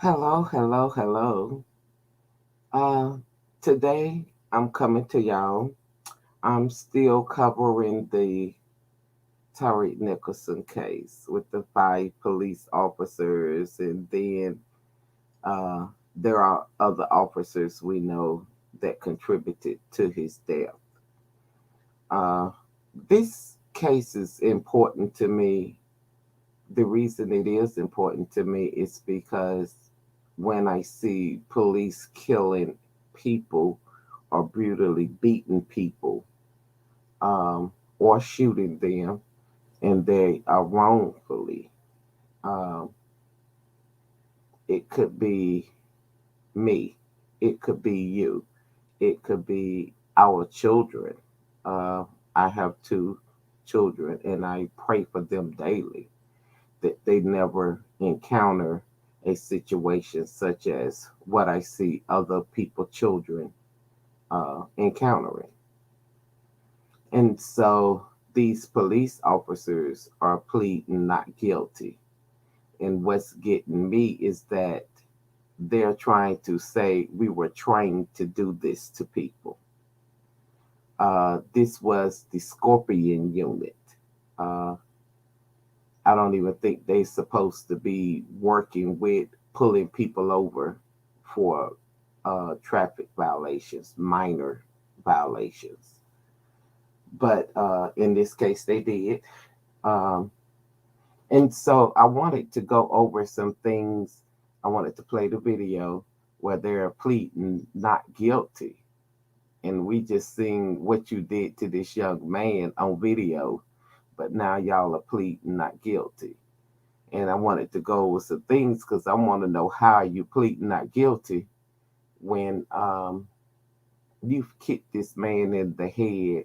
Hello, hello, hello. Uh, Today I'm coming to y'all. I'm still covering the Tyre Nicholson case with the five police officers, and then uh, there are other officers we know that contributed to his death. Uh, this case is important to me. The reason it is important to me is because when I see police killing people or brutally beating people, or shooting them, and they are wrongfully, um, it could be me, it could be you, it could be our children. Uh, I have two children, and I pray for them daily that they never encounter a situation such as what I see other people, children, encountering. And so these police officers are pleading not guilty. And what's getting me is that they're trying to say we were trained to do this to people. This was the Scorpion unit. Uh, I don't even think they're supposed to be working with pulling people over for traffic violations, minor violations. But in this case, they did. Um, and so I wanted to go over some things. I wanted to play the video where they're pleading not guilty. And we just seen what you did to this young man on video, but now y'all are pleading not guilty. And I wanted to go with some things because I want to know how you plead not guilty when you've kicked this man in the head,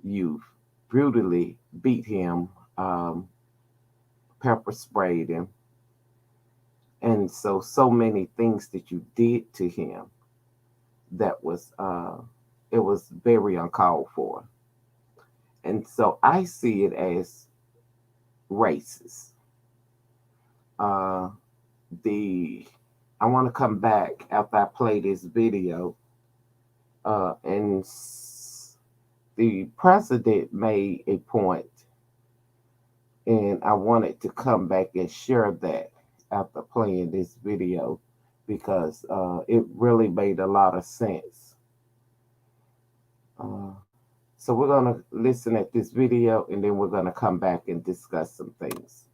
you've brutally beat him, pepper sprayed him, and so many things that you did to him that was it was very uncalled for. And so I see it as racist. Uh, the I want to come back after I play this video, and the president made a point, and I wanted to come back and share that after playing this video because it really made a lot of sense. Uh, so we're gonna listen at this video, and then we're gonna come back and discuss some things.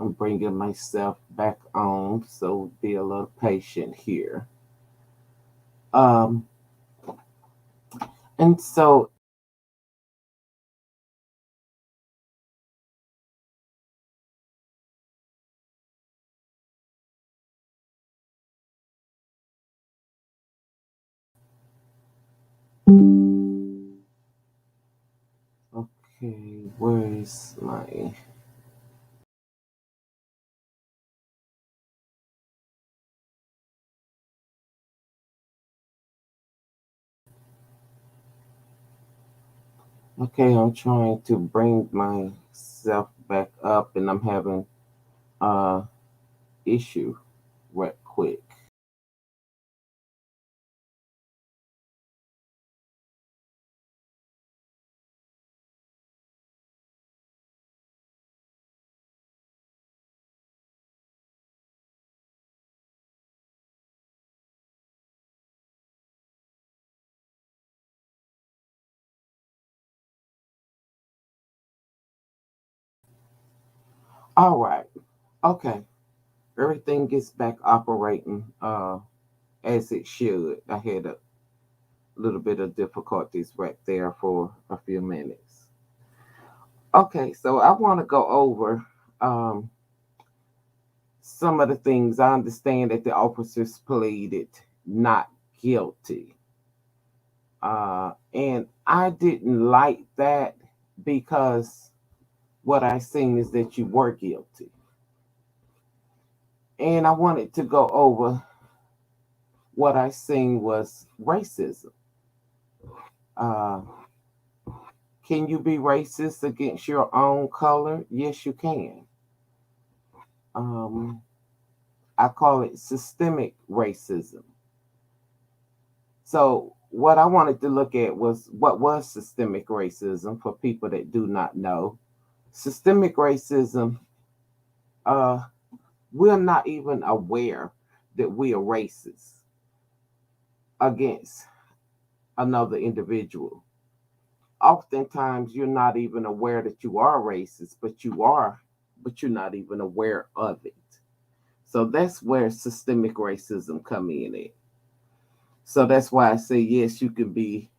I'm bringing myself back on, so be a little patient here. Um, and so, okay, where is my. Okay, I'm trying to bring myself back up, and I'm having issue right quick. All right. Okay. Everything gets back operating as it should. I had a little bit of difficulties right there for a few minutes. Okay, so I want to go over um, some of the things. I understand that the officers pleaded not guilty. And I didn't like that because what I seen is that you were guilty. And I wanted to go over what I seen was racism. Uh, can you be racist against your own color? Yes, you can. Um, I call it systemic racism. So, what I wanted to look at was what was systemic racism for people that do not know. Systemic racism, uh, we're not even aware that we are racist against another individual. Oftentimes, you're not even aware that you are racist, but you are, but you're not even aware of it. So that's where systemic racism come in at. So that's why I say yes, you can be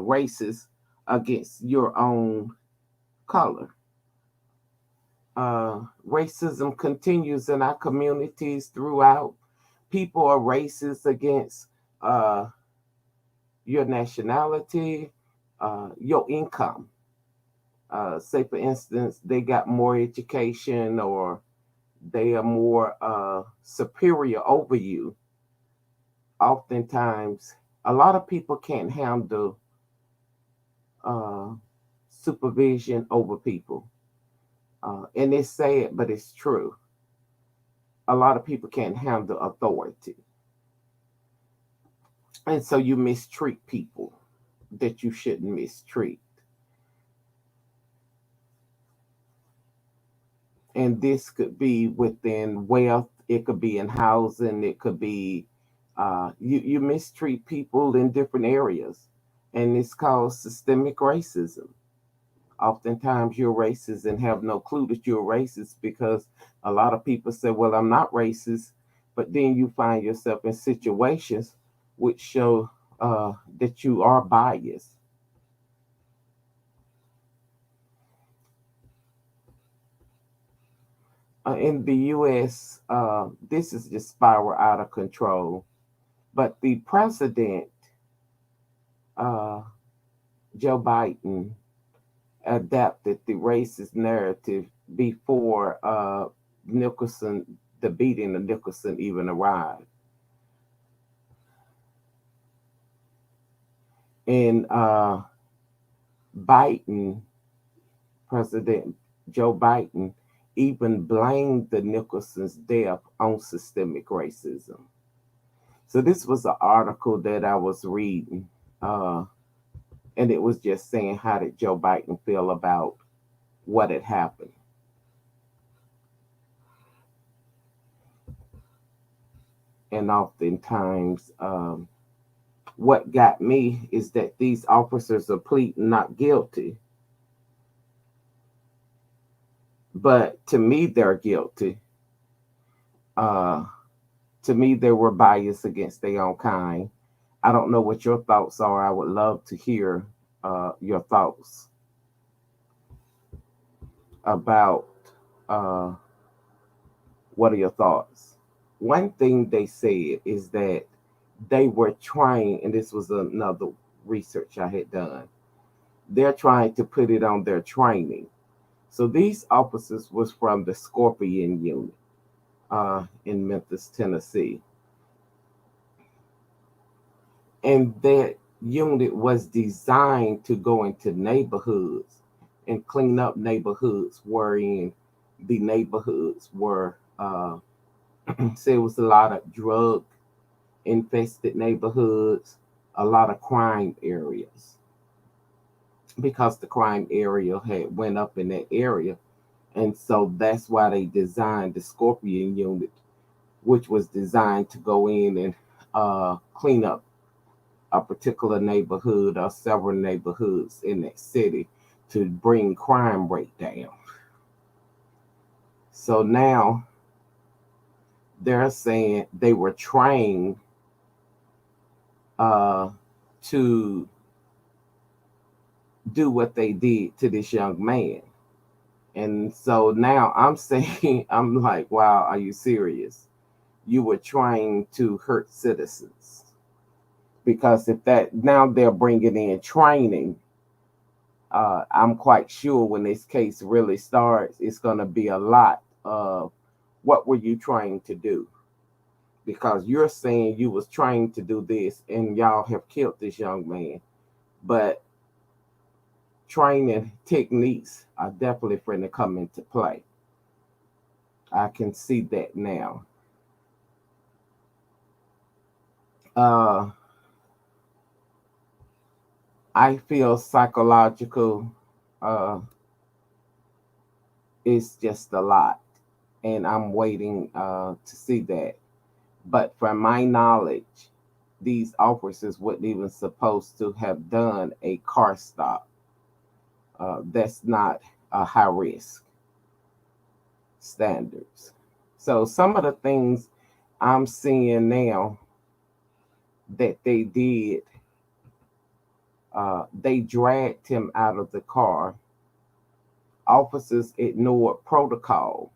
racist against your own color. Racism continues in our communities throughout. People are racist against uh, your nationality, your income. Say, for instance, they got more education or they are more superior over you. Oftentimes, a lot of people can't handle uh, supervision over people. And it's sad, but it's true. A lot of people can't handle authority. And so you mistreat people that you shouldn't mistreat. And this could be within wealth, it could be in housing, it could be you mistreat people in different areas. And it's called systemic racism. Oftentimes you're racist and have no clue that you're racist because a lot of people say, well, I'm not racist. But then you find yourself in situations which show that you are biased. In the US, this is just spiral out of control. But the president, uh, Joe Biden, adapted the racist narrative before Nicholson, the beating of Nicholson, even arrived. And Biden, President Joe Biden, even blamed the Nicholson's death on systemic racism. So this was an article that I was reading, and it was just saying how did Joe Biden feel about what had happened. And oftentimes, what got me is that these officers are pleading not guilty But to me, they're guilty. Uh, to me, they were biased against their own kind. I don't know what your thoughts are. I would love to hear your thoughts about uh, what are your thoughts? One thing they said is that they were trying, and this was another research I had done, they're trying to put it on their training. So these officers was from the Scorpion unit in Memphis, Tennessee. And that unit was designed to go into neighborhoods and clean up neighborhoods wherein the neighborhoods were say it was a lot of drug infested neighborhoods, a lot of crime areas because the crime area had went up in that area. And so that's why they designed the Scorpion unit, which was designed to go in and clean up a particular neighborhood or several neighborhoods in that city to bring crime rate down. So now they're saying they were trained uh, to do what they did to this young man. And so now I'm saying, I'm like, wow, are you serious? You were trying to hurt citizens. Because if that, now they're bringing in training, I'm quite sure when this case really starts, it's going to be a lot of what were you trying to do? Because you're saying you was trying to do this and y'all have killed this young man. But training techniques are definitely going to come into play. I can see that now. Uh, I feel psychological uh, is just a lot, and I'm waiting to see that. But from my knowledge, these officers weren't even supposed to have done a car stop. That's not a high risk standards. So some of the things I'm seeing now that they did, they dragged him out of the car. Officers ignored protocol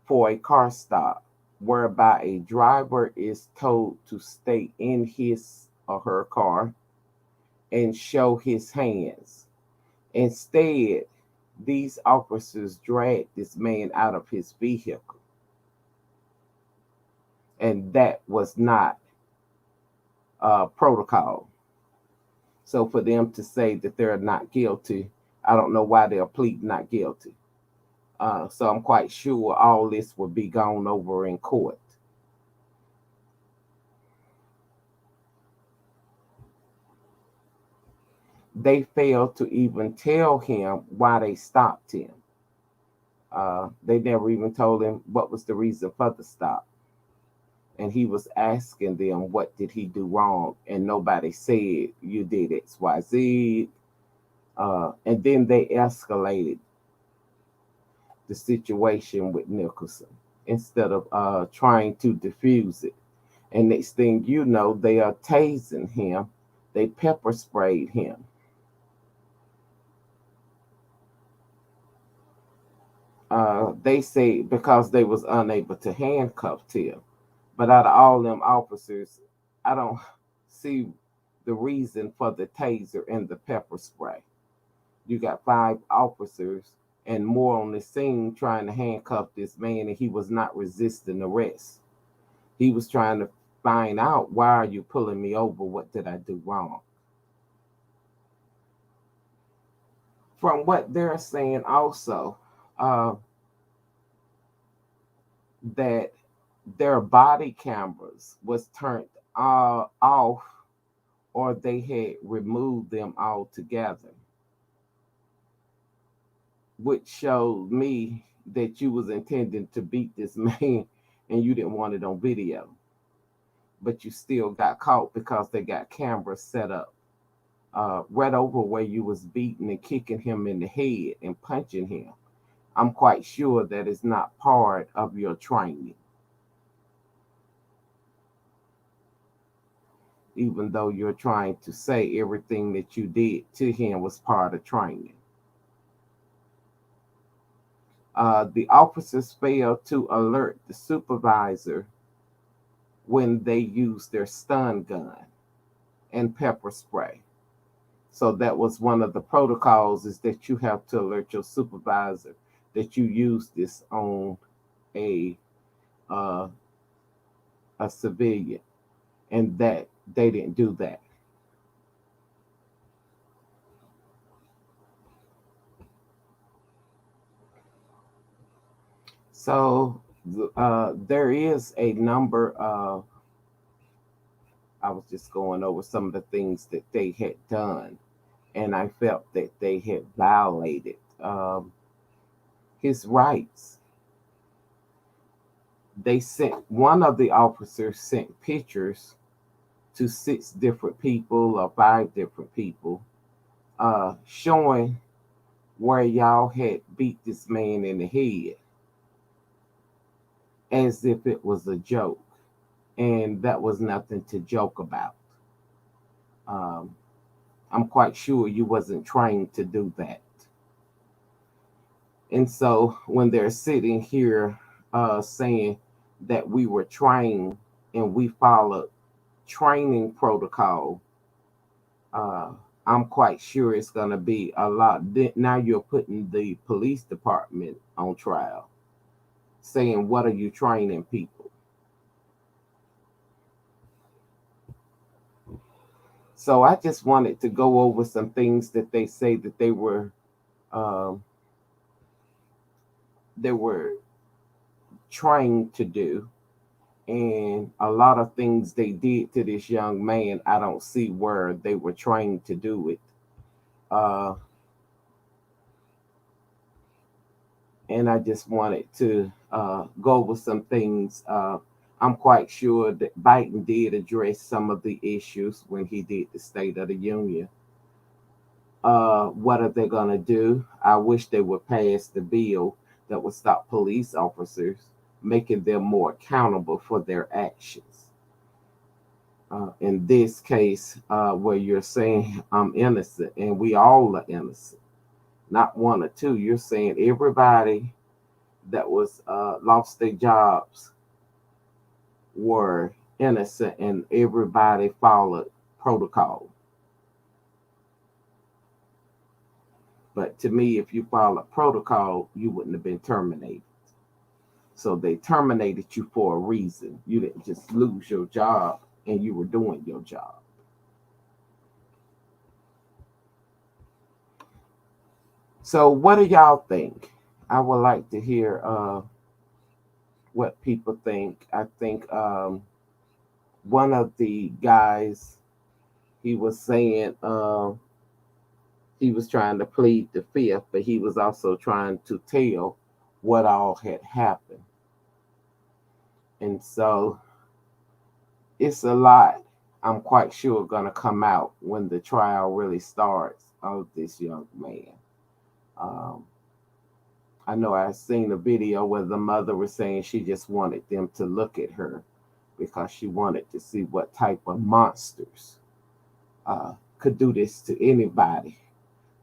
for a car stop, whereby a driver is told to stay in his or her car and show his hands. Instead, these officers dragged this man out of his vehicle, and that was not protocol. So for them to say that they're not guilty, I don't know why they're pleading not guilty. So I'm quite sure all this will be gone over in court. They failed to even tell him why they stopped him. They never even told him what was the reason for the stop. And he was asking them what did he do wrong, and nobody said you did XYZ. And then they escalated the situation with Nicholson instead of trying to diffuse it. And next thing you know, they are tasing him. They pepper sprayed him. They say because they was unable to handcuff him. But out of all them officers, I don't see the reason for the taser and the pepper spray. You got five officers and more on the scene trying to handcuff this man, and he was not resisting arrest. He was trying to find out, why are you pulling me over? What did I do wrong? From what they're saying also, uh, that their body cameras was turned off, or they had removed them altogether, which showed me that you was intending to beat this man and you didn't want it on video, but you still got caught because they got cameras set up right over where you was beating and kicking him in the head and punching him. I'm quite sure that is not part of your training, even though you're trying to say everything that you did to him was part of training. The officers failed to alert the supervisor when they used their stun gun and pepper spray. So that was one of the protocols, is that you have to alert your supervisor that you use this on a uh, a civilian, and that they didn't do that. So there is a number of, I was just going over some of the things that they had done, and I felt that they had violated his rights. They sent, one of the officers sent pictures to six different people or five different people, showing where y'all had beat this man in the head as if it was a joke. And that was nothing to joke about. Um, I'm quite sure you wasn't trained to do that. And so when they're sitting here saying that we were trained and we followed training protocol, uh, I'm quite sure it's going to be a lot. Now you're putting the police department on trial, saying, what are you training people? So I just wanted to go over some things that they say that um, they were trying to do, and a lot of things they did to this young man. I don't see where they were trying to do it. Uh, and I just wanted to go over some things. I'm quite sure that Biden did address some of the issues when he did the State of the Union. What are they going to do? I wish they would pass the bill that would stop police officers, making them more accountable for their actions. In this case, where you're saying I'm innocent and we all are innocent, not one or two, you're saying everybody that was lost their jobs were innocent and everybody followed protocol. But to me, if you followed protocol, you wouldn't have been terminated. So they terminated you for a reason. You didn't just lose your job and you were doing your job. So what do y'all think? I would like to hear what people think. I think one of the guys, he was saying he was trying to plead the fifth, but he was also trying to tell what all had happened. And so it's a lot, I'm quite sure, going to come out when the trial really starts of this young man. Um, I know I seen a video where the mother was saying she just wanted them to look at her because she wanted to see what type of monsters could do this to anybody.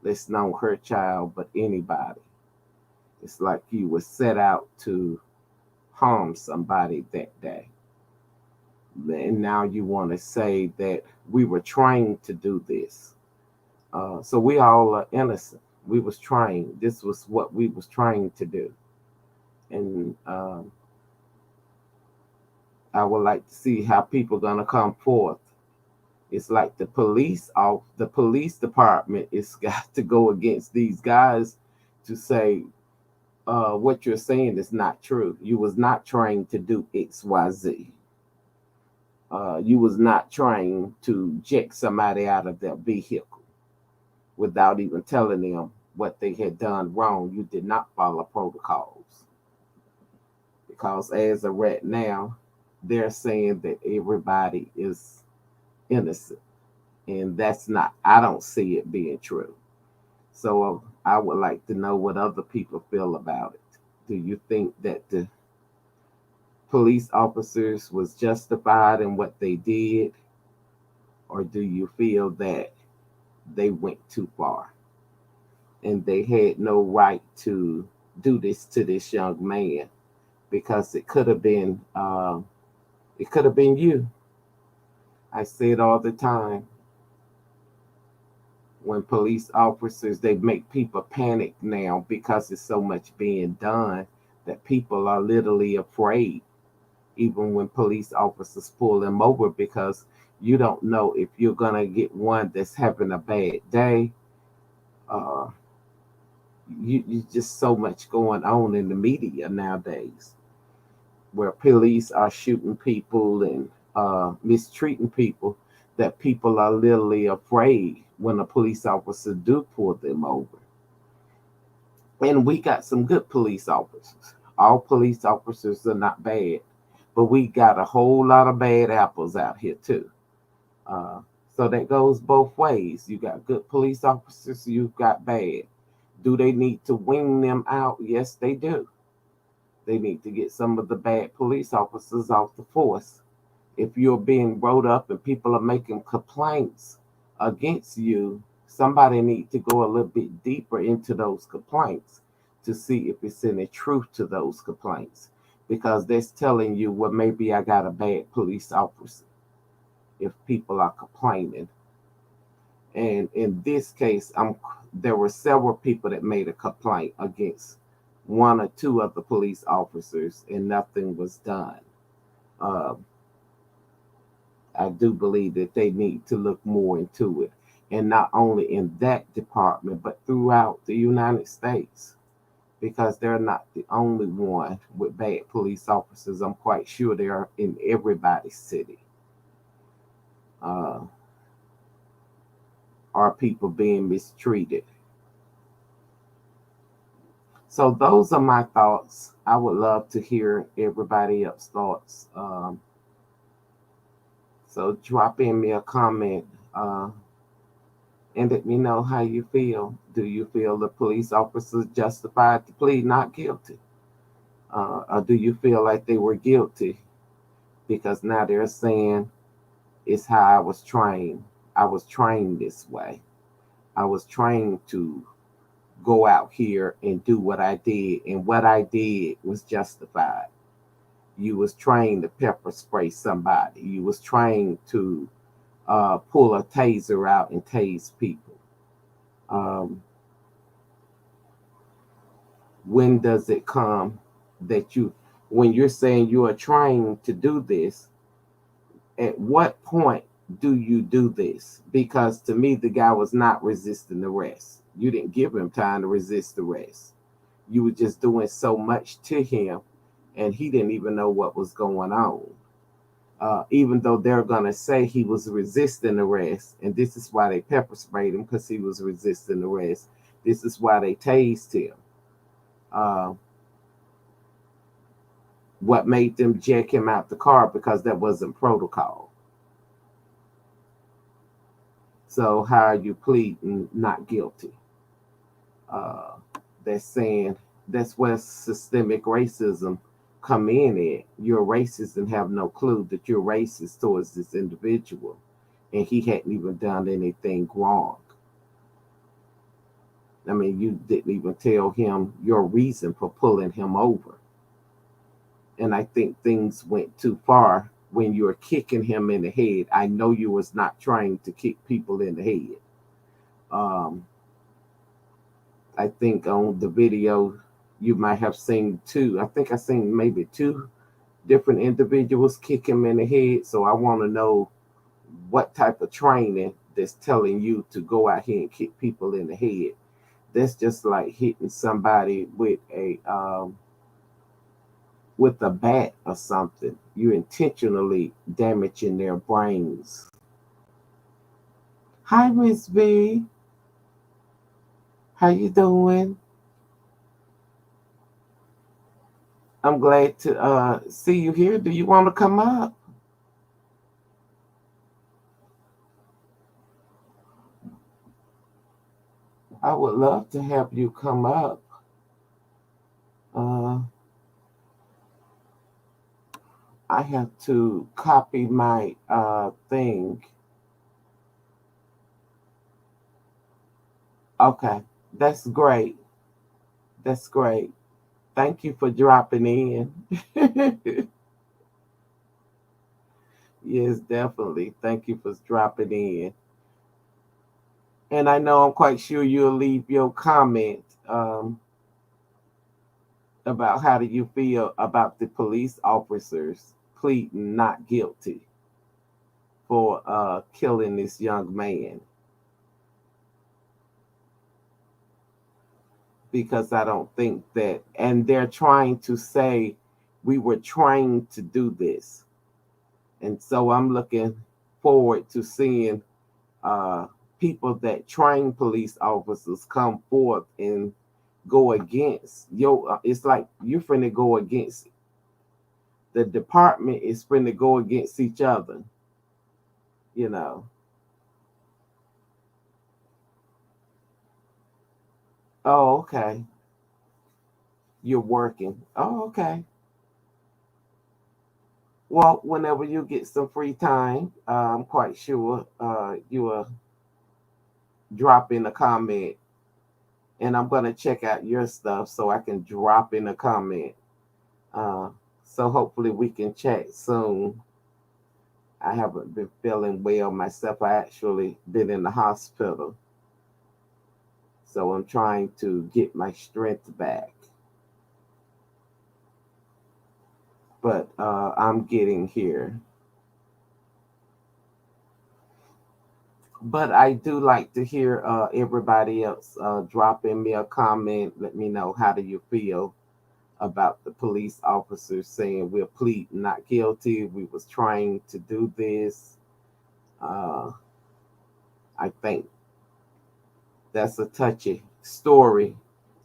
Let's not her child, but anybody. It's like you were set out to harm somebody that day. And now you want to say that we were trying to do this. So we all are innocent. We was trying. This was what we was trying to do. And I would like to see how people gonna come forth. It's like the police department is got to go against these guys to say what you're saying is not true. You was not trying to do XYZ. You was not trying to jet somebody out of their vehicle without even telling them what they had done wrong. You did not follow protocols. Because as of right now, they're saying that everybody is innocent. And that's not, I don't see it being true. So I would like to know what other people feel about it. Do you think that the police officers was justified in what they did, or do you feel that they went too far and they had no right to do this to this young man? Because it could have been you. I say it all the time. When police officers, they make people panic now because there's so much being done that people are literally afraid, even when police officers pull them over, because you don't know if you're gonna get one that's having a bad day. Uh, you just so much going on in the media nowadays, where police are shooting people and mistreating people, that people are literally afraid when a police officer do pull them over. And we got some good police officers. All police officers are not bad, but we got a whole lot of bad apples out here too. Uh, so that goes both ways. You got good police officers, you've got bad. Do they need to wing them out? Yes, they do. They need to get some of the bad police officers off the force. If you're being wrote up and people are making complaints against you, somebody need to go a little bit deeper into those complaints to see if it's any truth to those complaints. Because that's telling you, well, maybe I got a bad police officer if people are complaining. And in this case, there were several people that made a complaint against one or two of the police officers, and nothing was done. Uh, I do believe that they need to look more into it, and not only in that department, but throughout the United States, because they're not the only one with bad police officers. I'm quite sure they are in everybody's city. Uh, are people being mistreated? So those are my thoughts. I would love to hear everybody else's thoughts. So drop in me a comment and let me know how you feel. Do you feel the police officers justified to plead not guilty? Or do you feel like they were guilty because now they're saying it's how I was trained? I was trained this way. I was trained to go out here and do what I did, and what I did was justified. You was trained to pepper spray somebody. You was trained to pull a taser out and tase people. Um, when does it come that when you're saying you are trying to do this, at what point do you do this? Because to me, the guy was not resisting arrest. You didn't give him time to resist arrest. You were just doing so much to him, and he didn't even know what was going on. Even though they're going to say he was resisting arrest, and this is why they pepper sprayed him, because he was resisting arrest. This is why they tased him. Uh, what made them jack him out the car? Because that wasn't protocol. So how are you pleading not guilty? Uh, they're saying that's where systemic racism come in at. You're racist and have no clue that you're racist towards this individual, and he hadn't even done anything wrong. I mean, you didn't even tell him your reason for pulling him over. And I think things went too far when you were kicking him in the head. I know you was not trying to kick people in the head. Um, I think on the video you might have seen two. I think I seen maybe two different individuals kick him in the head. So I want to know what type of training that's telling you to go out here and kick people in the head. That's just like hitting somebody with a bat or something. You're intentionally damaging their brains. Hi, Miss B. How you doing? I'm glad to see you here. Do you want to come up? I would love to have you come up. Uh, I have to copy my thing. Okay, that's great. That's great. Thank you for dropping in. Yes, definitely. Thank you for dropping in. And I know I'm quite sure you'll leave your comment about how do you feel about the police officers pleading not guilty for killing this young man. Because I don't think that, and they're trying to say we were trying to do this. And so I'm looking forward to seeing uh, people that train police officers come forth and go against it's like you're finna go against the department is finna go against each other, you know. Oh, okay. You're working. Oh, okay. Well, whenever you get some free time, I'm quite sure you will drop in a comment, and I'm gonna check out your stuff so I can drop in a comment. Uh, so hopefully we can chat soon. I haven't been feeling well myself. I actually been in the hospital, so I'm trying to get my strength back. But I'm getting here. But I do like to hear everybody else drop in me a comment. Let me know how do you feel about the police officers saying we're pleading not guilty. We was trying to do this. Uh, I think that's a touchy story.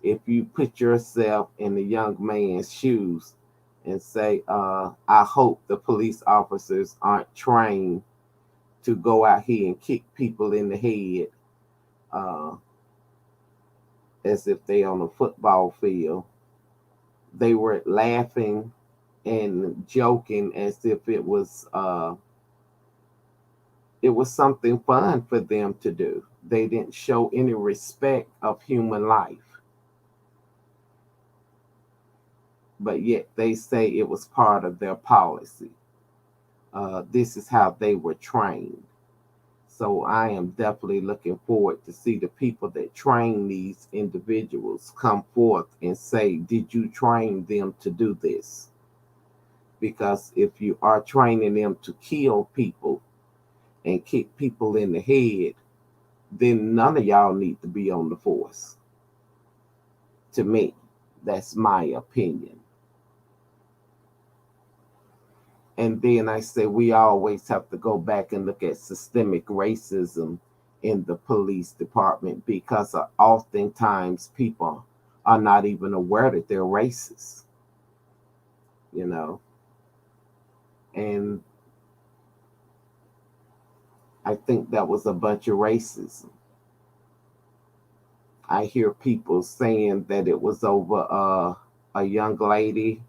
If you put yourself in the young man's shoes and say, I hope the police officers aren't trained to go out here and kick people in the head uh, as if they on a football field. They were laughing and joking as if it was something fun for them to do. They didn't show any respect of human life, but yet they say it was part of their policy. This is how they were trained. So I am definitely looking forward to see the people that train these individuals come forth and say, did you train them to do this? Because if you are training them to kill people and kick people in the head, then none of y'all need to be on the force. To me, that's my opinion. And then I say we always have to go back and look at systemic racism in the police department because oftentimes people are not even aware that they're racist, you know. And I think that was a bunch of racism. I hear people saying that it was over a young lady,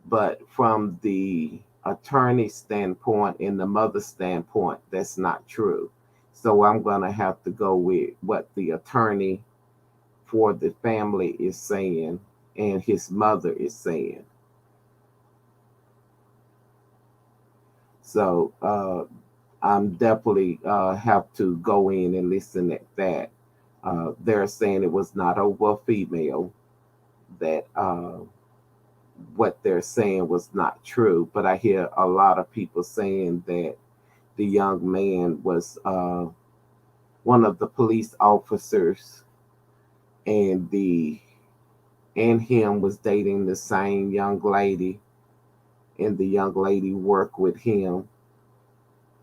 but from the attorney standpoint and the mother standpoint, that's not true. So I'm going to have to go with what the attorney for the family is saying and his mother is saying. So I'm definitely have to go in and listen at that. They're saying it was not over a female, that what they're saying was not true. But I hear a lot of people saying that the young man was one of the police officers, and the and him was dating the same young lady, and the young lady worked with him.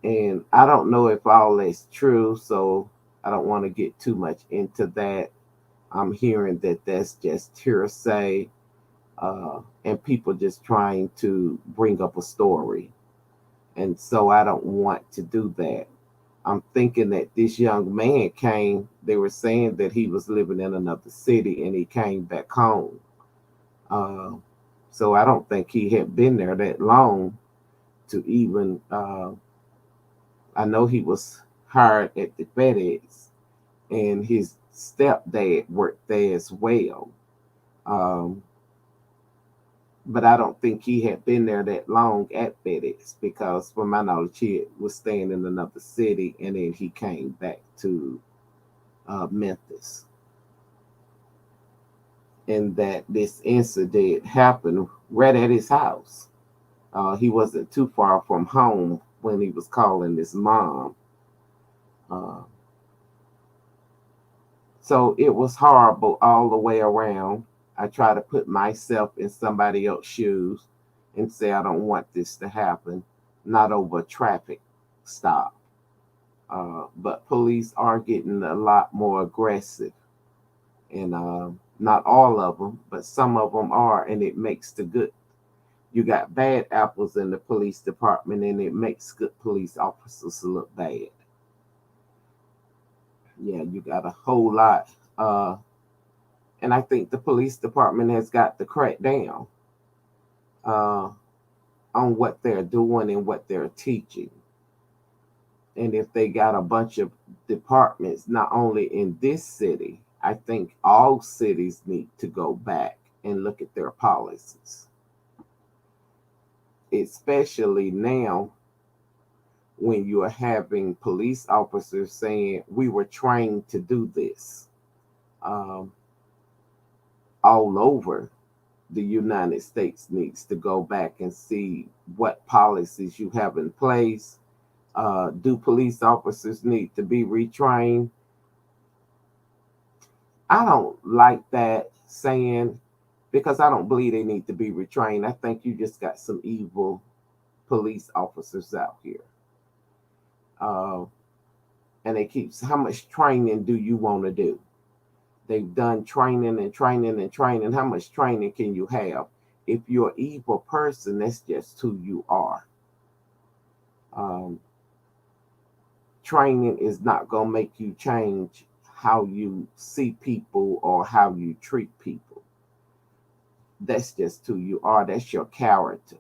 And I don't know if all that's true, so I don't want to get too much into that. I'm hearing that that's just hearsay, and people just trying to bring up a story. And so I don't want to do that. I'm thinking that this young man came, they were saying that he was living in another city and he came back home. Uh, so I don't think he had been there that long to even, I know he was hired at the FedEx and his stepdad worked there as well. Um, but I don't think he had been there that long at FedEx because, from my knowledge, he was staying in another city and then he came back to Memphis. And that this incident happened right at his house. He wasn't too far from home when he was calling his mom. Uh, so it was horrible all the way around. I try to put myself in somebody else's shoes and say, I don't want this to happen, not over a traffic stop. But police are getting a lot more aggressive. And not all of them, but some of them are. And it makes the good. You got bad apples in the police department, and it makes good police officers look bad. Yeah, you got a whole lot. And I think the police department has got to crack down uh, on what they're doing and what they're teaching. And if they got a bunch of departments, not only in this city, I think all cities need to go back and look at their policies, especially now when you are having police officers saying we were trained to do this um, all over the United States needs to go back and see what policies you have in place. Do police officers need to be retrained? I don't like that saying because I don't believe they need to be retrained. I think you just got some evil police officers out here. Uh, and they keep, how much training do you want to do? They've done training and training and training. How much training can you have? If you're an evil person, that's just who you are. Um, Training is not going to make you change how you see people or how you treat people. That's just who you are. That's your character.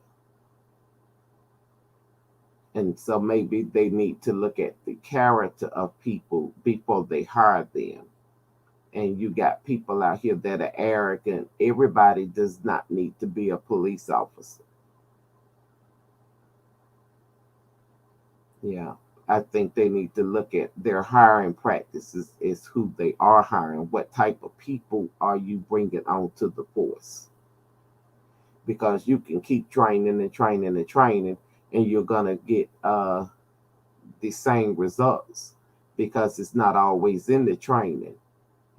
And so maybe they need to look at the character of people before they hire them. And you got people out here that are arrogant. Everybody does not need to be a police officer. Yeah. I think they need to look at their hiring practices is who they are hiring. What type of people are you bringing onto the force? Because you can keep training and training and training, and you're gonna get the same results because it's not always in the training.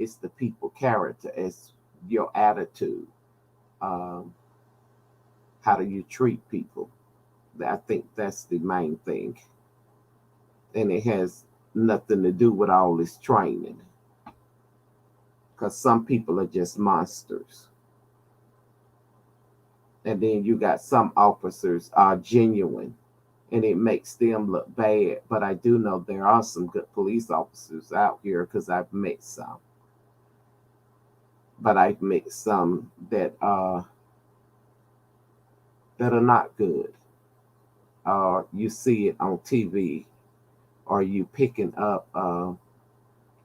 It's the people character, it's your attitude. Um, how do you treat people? I think that's the main thing, and it has nothing to do with all this training because some people are just monsters. And then you got some officers are genuine and it makes them look bad. But I do know there are some good police officers out here because I've met some. But I've met some that are not good. You see it on TV, or you picking up.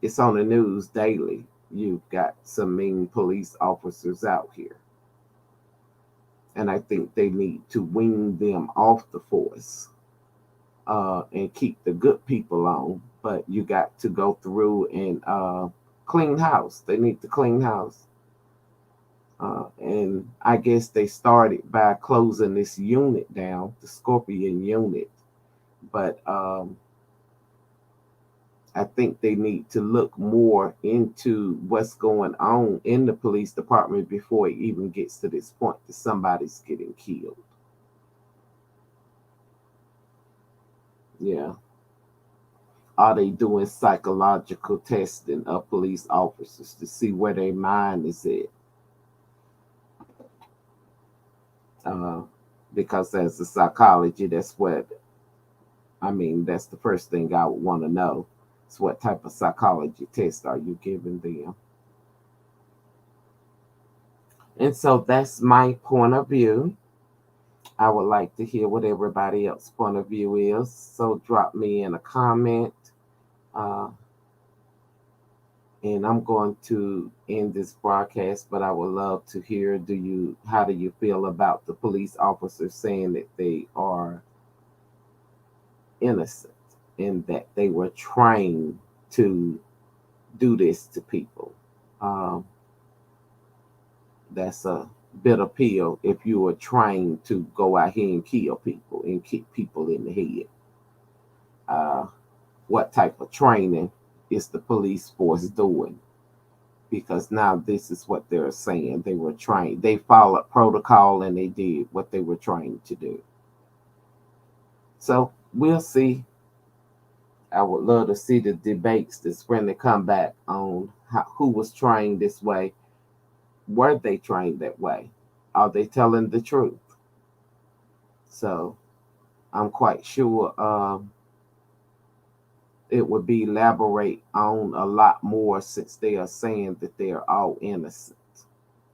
It's on the news daily. You've got some mean police officers out here, and I think they need to wean them off the force and keep the good people on. But you got to go through and clean house. They need to clean house. And I guess they started by closing this unit down, the Scorpion unit. But I think they need to look more into what's going on in the police department before it even gets to this point that somebody's getting killed. Yeah. Are they doing psychological testing of police officers to see where their mind is at? Uh, because as a psychology, that's what I mean, that's the first thing I would want to know. Is what type of psychology test are you giving them? And so that's my point of view. I would like to hear what everybody else's point of view is. So drop me in a comment. Uh, and I'm going to end this broadcast, but I would love to hear how do you feel about the police officers saying that they are innocent and that they were trained to do this to people? Um, that's a bitter pill if you were trained to go out here and kill people and kick people in the head. Uh, what type of training is the police force doing? Because now this is what they're saying. They were trained, they followed protocol and they did what they were trained to do. So we'll see. I would love to see the debates this when they come back on who was trained this way. Were they trained that way? Are they telling the truth? So I'm quite sure it would be elaborate on a lot more since they are saying that they are all innocent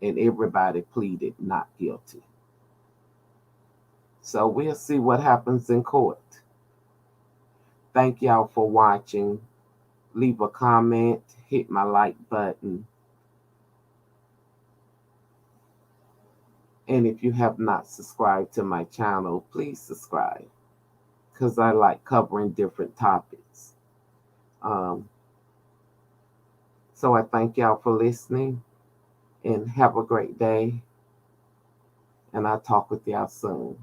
and everybody pleaded not guilty. So we'll see what happens in court. Thank y'all for watching. Leave a comment, hit my like button. And if you have not subscribed to my channel, please subscribe because I like covering different topics. Um, so I thank y'all for listening and have a great day. And I'll talk with y'all soon.